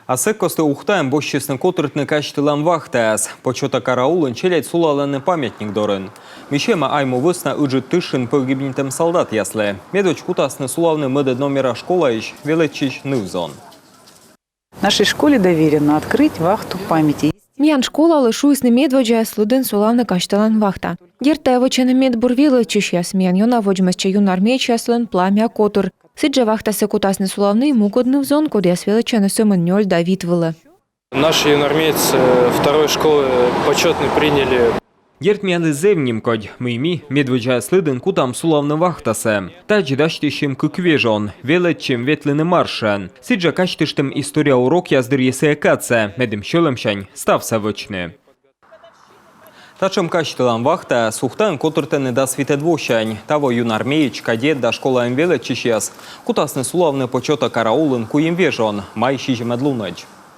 А секкосты ухтаем бощесны котрытны качтылан вахтаяс. Почета караулын челять сулаланы памятник дорын. Мишема айму высна уджи тышин погибнитым солдат ясле. Медоч кутасны сулавны мэды номера школа ищ величич нывзон. Нашей школе доверено открыть вахту памяти. М'ян школа лишуйсны медводжа слудин сулавны кашталан вахта. Герта вочен медбурвилы чишяс м'ян йона воджмасча юнармеч яслын пламя котур. Сиджа вахта секутасны сулавны мукодны взон, куди свеличаны сёмын нёль Давид вылы. Наши юнармейцы второй школы почетно приняли. Герт м'яны зевним кодь, мыми медводжа слыдын кутам сулавны вахтасе. Тач даштищем куквежон, величем ветлыны маршан. Сиджа качтыштым история урок яздыр есеякаце, медым шөлемшань ставса вочны. Тачем качтылан вахта сухтан котыртыны да свитедвощань. Того юнармеич, кадет да школа величичес. Кутасны сулавны почета караулын куем вежон, май шижемедлунач.